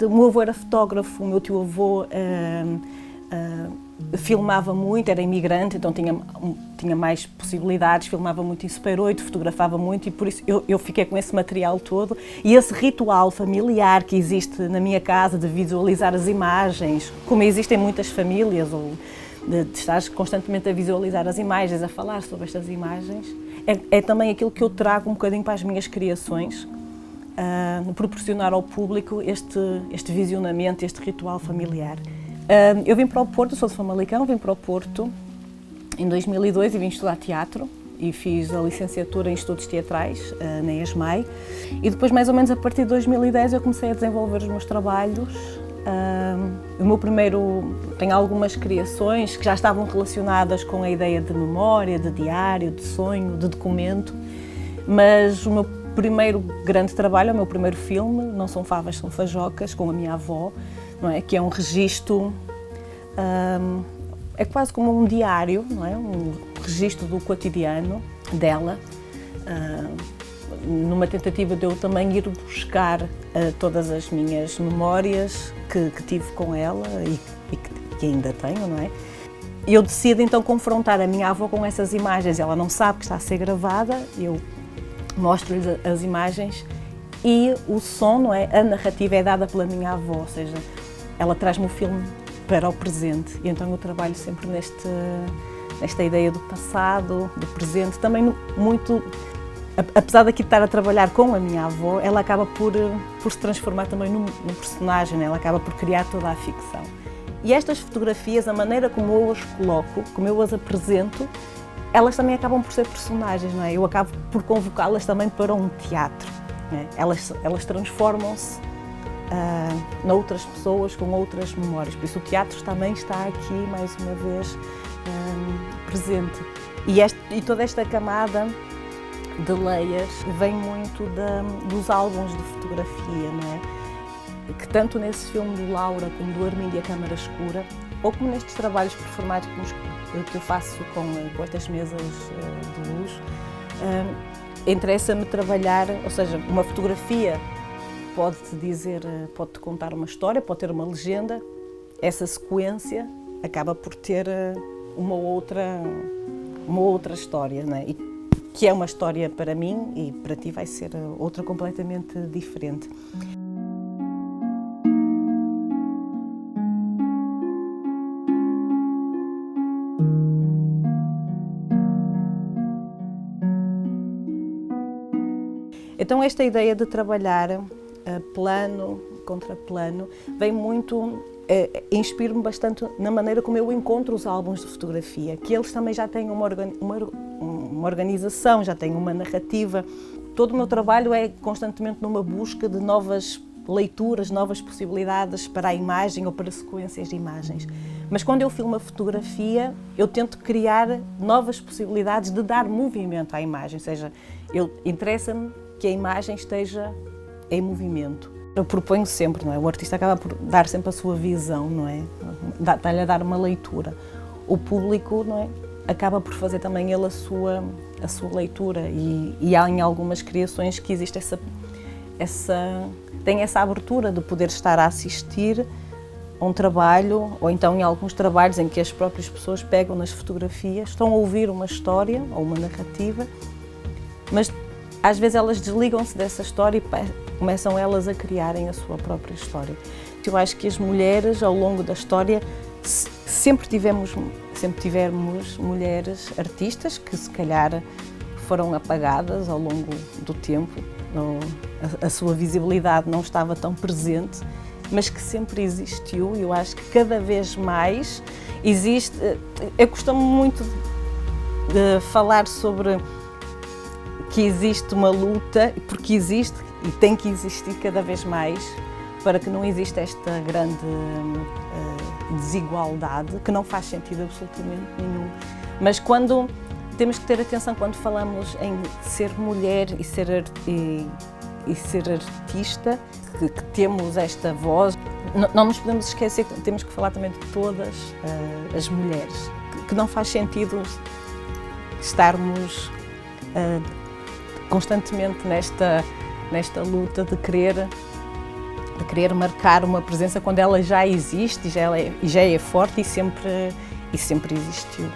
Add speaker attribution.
Speaker 1: O meu avô era fotógrafo, o meu tio-avô filmava muito, era imigrante, então tinha mais possibilidades, filmava muito em Super 8, fotografava muito e por isso eu fiquei com esse material todo. E esse ritual familiar que existe na minha casa de visualizar as imagens, como existem muitas famílias, ou de estar constantemente a visualizar as imagens, a falar sobre estas imagens, é também aquilo que eu trago um bocadinho para as minhas criações. Proporcionar ao público este visionamento, este ritual familiar. Eu vim para o Porto, sou de Famalicão, vim para o Porto em 2002 e vim estudar teatro e fiz a licenciatura em estudos teatrais na ESMAI e depois, mais ou menos a partir de 2010, eu comecei a desenvolver os meus trabalhos. O meu primeiro, tenho algumas criações que já estavam relacionadas com a ideia de memória, de diário, de sonho, de documento, mas o meu primeiro grande trabalho, o meu primeiro filme, Não São Favas, São Fajocas, com a minha avó, não é? Que é um registro, é quase como um diário, não é? Um registro do cotidiano dela, numa tentativa de eu também ir buscar todas as minhas memórias que tive com ela e que ainda tenho, não é? Eu decido então confrontar a minha avó com essas imagens, ela não sabe que está a ser gravada, eu mostro-lhes as imagens e o som, não é? A narrativa é dada pela minha avó, ou seja, ela traz-me o filme para o presente e então eu trabalho sempre nesta ideia do passado, do presente, também muito, apesar daqui de estar a trabalhar com a minha avó, ela acaba por se transformar também num personagem, né? Ela acaba por criar toda a ficção. E estas fotografias, a maneira como eu as coloco, como eu as apresento, elas também acabam por ser personagens, não é? Eu acabo por convocá-las também para um teatro, não é? Elas transformam-se noutras pessoas com outras memórias, por isso o teatro também está aqui, mais uma vez, presente. E toda esta camada de layers vem muito dos álbuns de fotografia, não é? Que tanto nesse filme do Laura como do Armindo e a Câmara Escura, ou como nestes trabalhos performáticos que eu faço com estas mesas de luz, interessa-me trabalhar, ou seja, uma fotografia pode-te dizer, pode-te contar uma história, pode ter uma legenda, essa sequência acaba por ter uma outra história, não é? E que é uma história para mim e para ti vai ser outra completamente diferente. Então esta ideia de trabalhar plano contra plano vem muito, inspiro-me bastante na maneira como eu encontro os álbuns de fotografia, que eles também já têm uma organização, já têm uma narrativa. Todo o meu trabalho é constantemente numa busca de novas leituras, novas possibilidades para a imagem ou para sequências de imagens. Mas quando eu filmo a fotografia, eu tento criar novas possibilidades de dar movimento à imagem, ou seja, interessa-me que a imagem esteja em movimento. Eu proponho sempre, não é? O artista acaba por dar sempre a sua visão, não é? Está-lhe a dar uma leitura. O público, não é? Acaba por fazer também ele a sua leitura e há em algumas criações que existe tem essa abertura de poder estar a assistir a um trabalho, ou então em alguns trabalhos em que as próprias pessoas pegam nas fotografias, estão a ouvir uma história ou uma narrativa, mas às vezes elas desligam-se dessa história e começam elas a criarem a sua própria história. Eu acho que as mulheres, ao longo da história, sempre tivemos mulheres artistas que se calhar foram apagadas ao longo do tempo, a sua visibilidade não estava tão presente, mas que sempre existiu e eu acho que cada vez mais existe. Eu costumo muito de falar sobre que existe uma luta, porque existe e tem que existir cada vez mais para que não exista esta grande desigualdade, que não faz sentido absolutamente nenhum. Mas temos que ter atenção quando falamos em ser mulher e ser artista, que temos esta voz, não nos podemos esquecer que temos que falar também de todas as mulheres, que não faz sentido estarmos constantemente nesta luta de querer de querer marcar uma presença quando ela já existe e já é forte e sempre existiu.